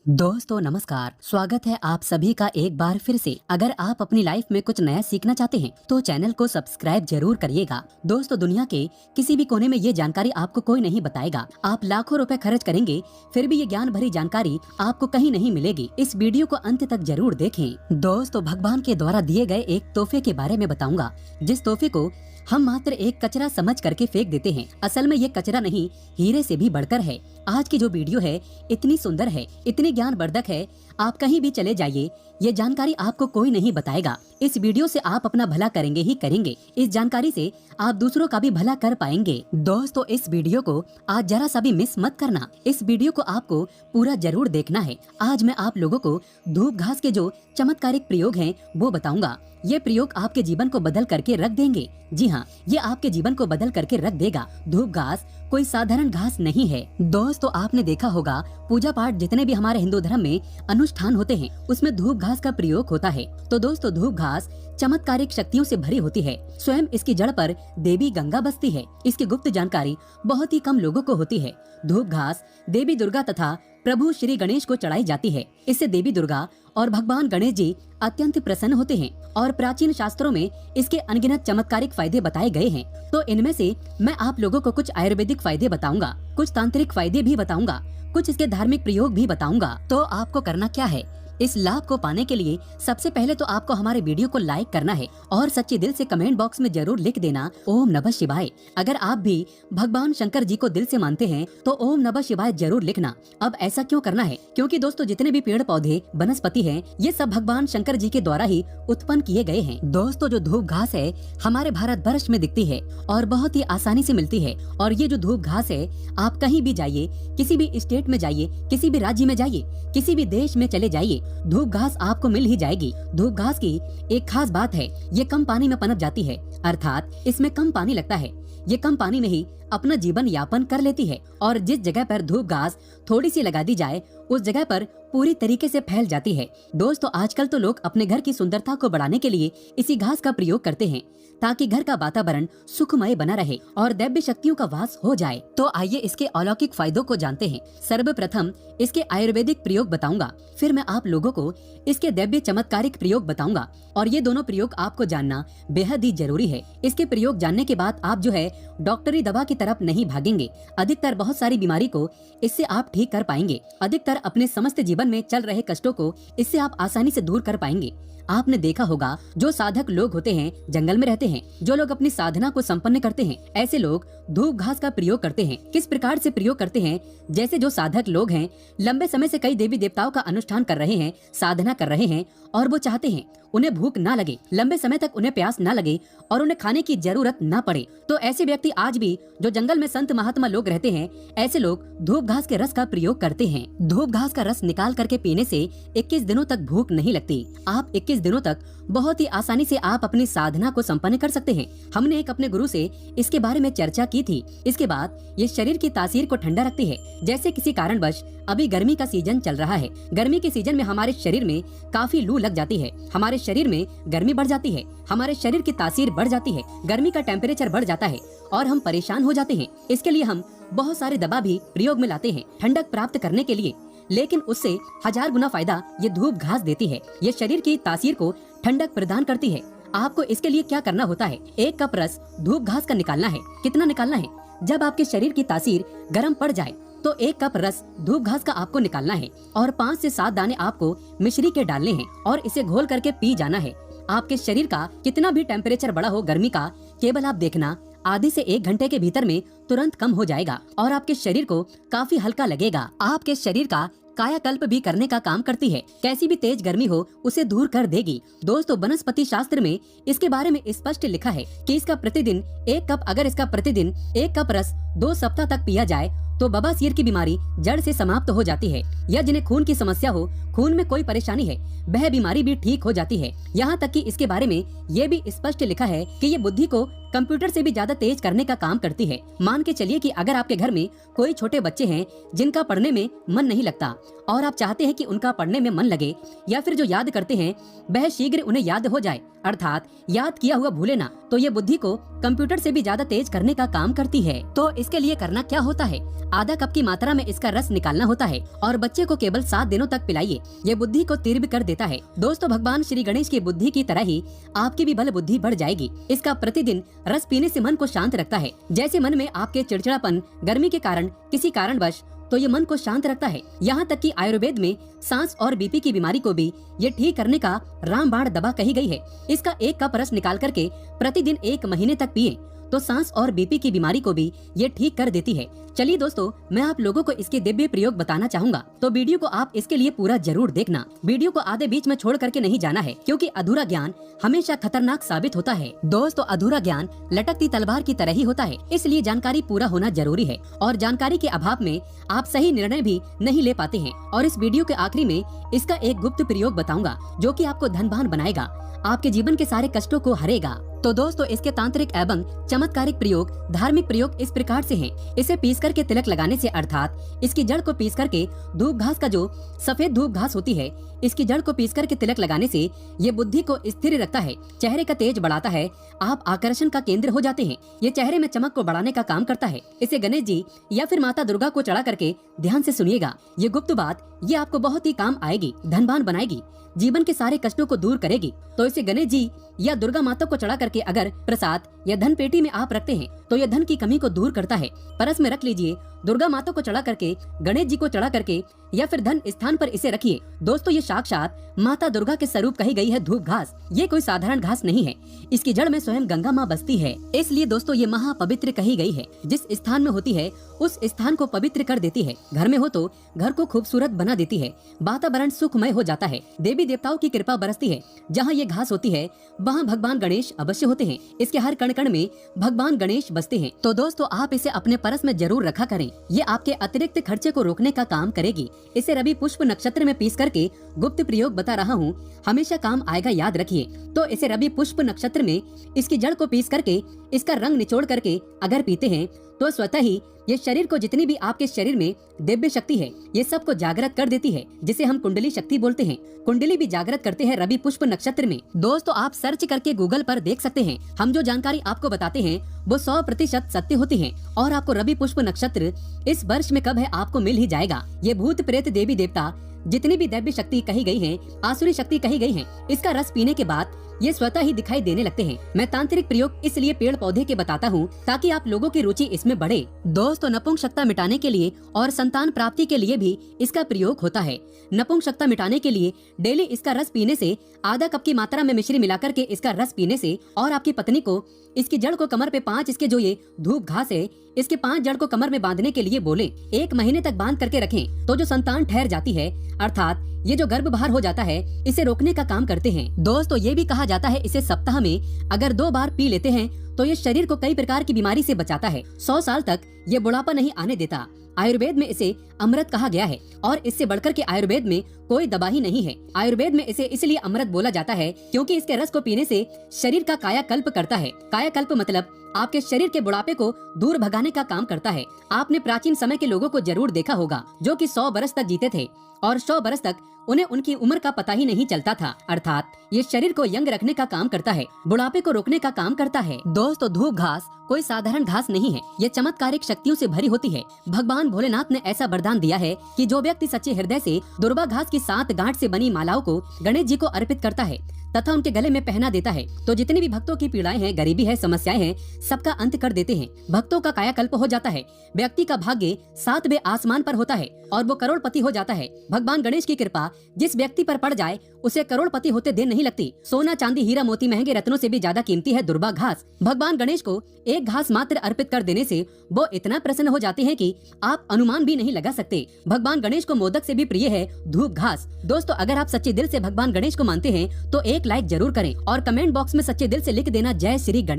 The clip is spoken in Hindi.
दोस्तों नमस्कार, स्वागत है आप सभी का एक बार फिर से। अगर आप अपनी लाइफ में कुछ नया सीखना चाहते हैं तो चैनल को सब्सक्राइब जरूर करिएगा। दोस्तों दुनिया के किसी भी कोने में ये जानकारी आपको कोई नहीं बताएगा। आप लाखों रुपए खर्च करेंगे फिर भी ये ज्ञान भरी जानकारी आपको कहीं नहीं मिलेगी। इस वीडियो को अंत तक जरूर देखें। दोस्तों भगवान के द्वारा दिए गए एक तोहफे के बारे में बताऊंगा, जिस तोहफे को हम मात्र एक कचरा समझ करके फेंक देते हैं। असल में ये कचरा नहीं, हीरे से भी बढ़कर है। आज की जो वीडियो है इतनी सुंदर है, इतनी ज्ञानवर्धक है, आप कहीं भी चले जाइए ये जानकारी आपको कोई नहीं बताएगा। इस वीडियो से आप अपना भला करेंगे ही करेंगे। इस जानकारी से आप दूसरों का भी भला कर पाएंगे। दोस्तों इस वीडियो को आज जरा सा भी मिस मत करना। इस वीडियो को आपको पूरा जरूर देखना है। आज मैं आप लोगों को धूप घास के जो चमत्कारिक प्रयोग हैं वो बताऊंगा। ये प्रयोग आपके जीवन को बदल करके रख देंगे। जी हाँ, ये आपके जीवन को बदल करके रख देगा। धूप घास कोई साधारण घास नहीं है। दोस्तों आपने देखा होगा पूजा पाठ जितने भी हमारे हिंदू धर्म में अनुष्ठान होते हैं उसमें धूप घास का प्रयोग होता है। तो दोस्तों धूप घास चमत्कारिक शक्तियों से भरी होती है। स्वयं इसकी जड़ पर देवी गंगा बसती है। इसकी गुप्त जानकारी बहुत ही कम लोगों को होती है। धूप घास देवी दुर्गा तथा प्रभु श्री गणेश को चढ़ाई जाती है। इससे देवी दुर्गा और भगवान गणेश जी अत्यंत प्रसन्न होते हैं और प्राचीन शास्त्रों में इसके अनगिनत चमत्कारिक फायदे बताए गए हैं। तो इनमें से मैं आप लोगों को कुछ आयुर्वेदिक फायदे बताऊंगा, कुछ तांत्रिक फायदे भी बताऊंगा, कुछ इसके धार्मिक प्रयोग भी बताऊंगा। तो आपको करना क्या है, इस लाभ को पाने के लिए सबसे पहले तो आपको हमारे वीडियो को लाइक करना है और सच्चे दिल से कमेंट बॉक्स में जरूर लिख देना ओम नमः शिवाय। अगर आप भी भगवान शंकर जी को दिल से मानते हैं तो ओम नमः शिवाय जरूर लिखना। अब ऐसा क्यों करना है, क्योंकि दोस्तों जितने भी पेड़ पौधे वनस्पति हैं ये सब भगवान शंकर जी के द्वारा ही उत्पन्न किए गए हैं। दोस्तों जो धूप घास है हमारे भारत वर्ष में दिखती है और बहुत ही आसानी से मिलती है। और ये जो धूप घास है आप कहीं भी जाइए, किसी भी स्टेट में जाइए, किसी भी राज्य में जाइए, किसी भी देश में चले जाइए, धूप घास आपको मिल ही जाएगी। धूप घास की एक खास बात है, ये कम पानी में पनप जाती है, अर्थात इसमें कम पानी लगता है। ये कम पानी में ही अपना जीवन यापन कर लेती है और जिस जगह पर धूप घास थोड़ी सी लगा दी जाए उस जगह पर पूरी तरीके से फैल जाती है। दोस्तों आजकल तो लोग अपने घर की सुंदरता को बढ़ाने के लिए इसी घास का प्रयोग करते हैं ताकि घर का वातावरण सुखमय बना रहे और दैव्य शक्तियों का वास हो जाए। तो आइए इसके अलौकिक फायदों को जानते हैं। सर्वप्रथम इसके आयुर्वेदिक प्रयोग बताऊंगा, फिर मैं आप लोगों को इसके दैव्य चमत्कारिक प्रयोग बताऊंगा और ये दोनों प्रयोग आपको जानना बेहद ही जरूरी है। इसके प्रयोग जानने के बाद आप जो है डॉक्टरी दवा की तरफ नहीं भागेंगे। अधिकतर बहुत सारी बीमारी को इससे आप ठीक कर पाएंगे। अधिकतर अपने समस्त जीवन में चल रहे कष्टों को इससे आप आसानी से दूर कर पाएंगे। आपने देखा होगा जो साधक लोग होते हैं जंगल में रहते हैं, जो लोग अपनी साधना को संपन्न करते हैं, ऐसे लोग धूप घास का प्रयोग करते हैं। किस प्रकार से प्रयोग करते हैं, जैसे जो साधक लोग हैं लंबे समय से कई देवी देवताओं का अनुष्ठान कर रहे हैं, साधना कर रहे हैं और वो चाहते हैं उन्हें भूख ना लगे, लंबे समय तक उन्हें प्यास ना लगे और उन्हें खाने की जरूरत ना पड़े। तो ऐसे व्यक्ति आज भी जो जंगल में संत महात्मा लोग रहते हैं, ऐसे लोग धूप घास के रस का प्रयोग करते हैं। धूप घास का रस निकाल करके पीने से 21 दिनों तक भूख नहीं लगती। आप 21 दिनों तक बहुत ही आसानी से आप अपनी साधना को संपन्न कर सकते हैं। हमने एक अपने गुरु से इसके बारे में चर्चा की थी। इसके बाद ये शरीर की तासीर को ठंडा रखती है। जैसे किसी कारणवश अभी गर्मी का सीजन चल रहा है, गर्मी के सीजन में हमारे शरीर में काफी लू लग जाती है, हमारे शरीर में गर्मी बढ़ जाती है, हमारे शरीर की तासीर बढ़ जाती है, गर्मी का टेम्परेचर बढ़ जाता है और हम परेशान हो जाते हैं। इसके लिए हम बहुत सारे दवा भी प्रयोग में लाते हैं ठंडक प्राप्त करने के लिए, लेकिन उससे 1000 गुना फायदा ये धूप घास देती है। ये शरीर की तासीर को ठंडक प्रदान करती है। आपको इसके लिए क्या करना होता है, 1 कप रस धूप घास का निकालना है। कितना निकालना है, जब आपके शरीर की तासीर गर्म पड़ जाए तो 1 कप रस धूप घास का आपको निकालना है और 5 से 7 दाने आपको मिश्री के डालने हैं और इसे घोल करके पी जाना है। आपके शरीर का कितना भी टेम्परेचर बढ़ा हो गर्मी का, केवल आप देखना आधे से 1 घंटे के भीतर में तुरंत कम हो जाएगा और आपके शरीर को काफी हल्का लगेगा। आपके शरीर का कायाकल्प भी करने का काम करती है। कैसी भी तेज गर्मी हो उसे दूर कर देगी। दोस्तों वनस्पति शास्त्र में इसके बारे में स्पष्ट लिखा है कि इसका प्रतिदिन 1 कप, अगर इसका प्रतिदिन 1 कप रस 2 सप्ताह तक पिया जाए तो बवासीर की बीमारी जड़ से समाप्त हो जाती है। या जिन्हें खून की समस्या हो, खून में कोई परेशानी है, वह बीमारी भी ठीक हो जाती है। यहाँ तक कि इसके बारे में ये भी स्पष्ट लिखा है कि ये बुद्धि को कंप्यूटर से भी ज्यादा तेज करने का काम करती है। मान के चलिए कि अगर आपके घर में कोई छोटे बच्चे हैं जिनका पढ़ने में मन नहीं लगता और आप चाहते हैं कि उनका पढ़ने में मन लगे या फिर जो याद करते हैं वह शीघ्र उन्हें याद हो जाए, अर्थात याद किया हुआ भूले ना, तो ये बुद्धि को कंप्यूटर से भी ज्यादा तेज करने का काम करती है। तो इसके लिए करना क्या होता है, आधा कप की मात्रा में इसका रस निकालना होता है और बच्चे को केवल 7 दिनों तक पिलाइए। ये बुद्धि को तीव्र कर देता है। दोस्तों, भगवान श्री गणेश की बुद्धि की तरह ही आपकी भी बल बुद्धि बढ़ जाएगी। इसका प्रतिदिन रस पीने से मन को शांत रखता है। जैसे मन में आपके चिड़चिड़ापन, गर्मी के कारण, किसी कारणवश, तो ये मन को शांत रखता है। यहाँ तक कि आयुर्वेद में सांस और बीपी की बीमारी को भी ये ठीक करने का रामबाण दवा कही गई है। इसका 1 कप रस निकाल करके प्रतिदिन 1 महीने तक पिए तो सांस और बीपी की बीमारी को भी ये ठीक कर देती है। चलिए दोस्तों, मैं आप लोगों को इसके दिव्य प्रयोग बताना चाहूंगा, तो वीडियो को आप इसके लिए पूरा जरूर देखना। वीडियो को आधे बीच में छोड़ करके नहीं जाना है, क्योंकि अधूरा ज्ञान हमेशा खतरनाक साबित होता है। दोस्तों, अधूरा ज्ञान लटकती तलवार की तरह ही होता है, इसलिए जानकारी पूरा होना जरूरी है और जानकारी के अभाव में आप सही निर्णय भी नहीं ले पाते हैं। और इस वीडियो के आखिरी में इसका एक गुप्त प्रयोग बताऊंगा जो कि आपको धनवान बनाएगा, आपके जीवन के सारे कष्टों को हरेगा। तो दोस्तों, इसके तांत्रिक एवं चमत्कारिक प्रयोग, धार्मिक प्रयोग इस प्रकार से हैं। इसे पीस करके तिलक लगाने से, अर्थात इसकी जड़ को पीस करके, धूप घास का जो सफेद धूप घास होती है, इसकी जड़ को पीस करके तिलक लगाने से ये बुद्धि को स्थिर रखता है, चेहरे का तेज बढ़ाता है, आप आकर्षण का केंद्र हो जाते हैं। ये चेहरे में चमक को बढ़ाने का काम करता है। इसे गणेश जी या फिर माता दुर्गा को चढ़ा करके ध्यान से सुनिएगा। ये गुप्त बात ये आपको बहुत ही काम आएगी, धनवान बनाएगी, जीवन के सारे कष्टों को दूर करेगी। तो इसे गणेश जी या दुर्गा माता को चढ़ा करके अगर प्रसाद या धन पेटी में आप रखते हैं तो यह धन की कमी को दूर करता है। परस में रख लीजिए, दुर्गा माता को चढ़ा करके, गणेश जी को चढ़ा करके या फिर धन स्थान पर इसे रखिए। दोस्तों, ये साक्षात माता दुर्गा के स्वरूप कही गई है धूप घास। ये कोई साधारण घास नहीं है, इसकी जड़ में स्वयं गंगा माँ बसती है। इसलिए दोस्तों, ये महापवित्र कही गई है। जिस स्थान में होती है उस स्थान को पवित्र कर देती है। घर में हो तो घर को खूबसूरत बना देती है, वातावरण सुखमय हो जाता है, देवी देवताओं की कृपा बरसती है। जहाँ ये घास होती है वहाँ भगवान गणेश अवश्य होते हैं। इसके हर कण कण में भगवान गणेश बसते हैं। तो दोस्तों, आप इसे अपने परस में जरूर रखा करें। ये आपके अतिरिक्त खर्चे को रोकने का काम करेगी। इसे रवि पुष्प नक्षत्र में पीस करके गुप्त प्रयोग बता रहा हूँ, हमेशा काम आएगा, याद रखिए। तो इसे रवि पुष्प नक्षत्र में इसकी जड़ को पीस करके, इसका रंग निचोड़ करके अगर पीते हैं तो स्वतः ही ये शरीर को, जितनी भी आपके शरीर में दिव्य शक्ति है, ये सबको जागृत कर देती है, जिसे हम कुंडली शक्ति बोलते हैं। कुंडली भी जागृत करते हैं रवि पुष्प नक्षत्र में। दोस्तों, आप सर्च करके गूगल पर देख सकते हैं। हम जो जानकारी आपको बताते हैं वो 100% सत्य होती है। और आपको रवि पुष्प नक्षत्र इस वर्ष में कब है आपको मिल ही जाएगा। ये भूत प्रेत देवी देवता जितनी भी दैव्य शक्ति कही गई है, आसुरी शक्ति कही गई है, इसका रस पीने के बाद ये स्वतः ही दिखाई देने लगते हैं। मैं तांत्रिक प्रयोग इसलिए पेड़ पौधे के बताता हूँ ताकि आप लोगों की रुचि इसमें बढ़े। दोस्तों, नपुंसकता मिटाने के लिए और संतान प्राप्ति के लिए भी इसका प्रयोग होता है। नपुंसकता मिटाने के लिए डेली इसका रस पीने से, आधा कप की मात्रा में मिश्री मिलाकर के इसका रस पीने से, और आपकी पत्नी को इसकी जड़ को कमर पे 5, इसके जो ये धूप घास है, इसके 5 जड़ को कमर में बांधने के लिए बोले। 1 महीने तक बांध करके रखें तो जो संतान ठहर जाती है, अर्थात ये जो गर्भ बाहर हो जाता है, इसे रोकने का काम करते हैं। दोस्तों, ये भी कहा जाता है इसे सप्ताह में अगर 2 बार पी लेते हैं तो ये शरीर को कई प्रकार की बीमारी से बचाता है। 100 साल तक ये बुढ़ापा नहीं आने देता। आयुर्वेद में इसे अमृत कहा गया है और इससे बढ़कर के आयुर्वेद में कोई दवा ही नहीं है। आयुर्वेद में इसे इसलिए अमृत बोला जाता है क्योंकि इसके रस को पीने से शरीर का कायाकल्प करता है। कायाकल्प मतलब आपके शरीर के बुढ़ापे को दूर भगाने का काम करता है। आपने प्राचीन समय के लोगों को जरूर देखा होगा जो कि 100 बरस तक जीते थे और 100 बरस तक उन्हें उनकी उम्र का पता ही नहीं चलता था। अर्थात ये शरीर को यंग रखने का काम करता है, बुढ़ापे को रोकने का काम करता है। दोस्तों, धूप घास कोई साधारण घास नहीं है, ये चमत्कारिक शक्तियों से भरी होती है। भगवान भोलेनाथ ने ऐसा वरदान दिया है कि जो व्यक्ति सच्चे हृदय से दुर्वा घास की 7 गांठ से बनी मालाओं को गणेश जी को अर्पित करता है तथा उनके गले में पहना देता है तो जितनी भी भक्तों की पीड़ाएं हैं, गरीबी है, समस्याएं हैं, सबका अंत कर देते हैं। भक्तों का कायाकल्प हो जाता है, व्यक्ति का भाग्य 7वें आसमान पर होता है और वो करोड़पति हो जाता है। भगवान गणेश की कृपा जिस व्यक्ति पर पड़ जाए उसे करोड़पति होते देर नहीं लगती। सोना, चांदी, हीरा, मोती, महंगे रत्नों से भी ज्यादा कीमती है दुर्वा घास। भगवान गणेश को 1 घास मात्र अर्पित कर देने से वो इतना प्रसन्न हो जाते हैं कि आप अनुमान भी नहीं लगा सकते। भगवान गणेश को मोदक से भी प्रिय है धूप घास। दोस्तों, अगर आप सच्चे दिल से भगवान गणेश को मानते हैं तो एक लाइक जरूर करें और कमेंट बॉक्स में सच्चे दिल से लिख देना जय श्री गणेश।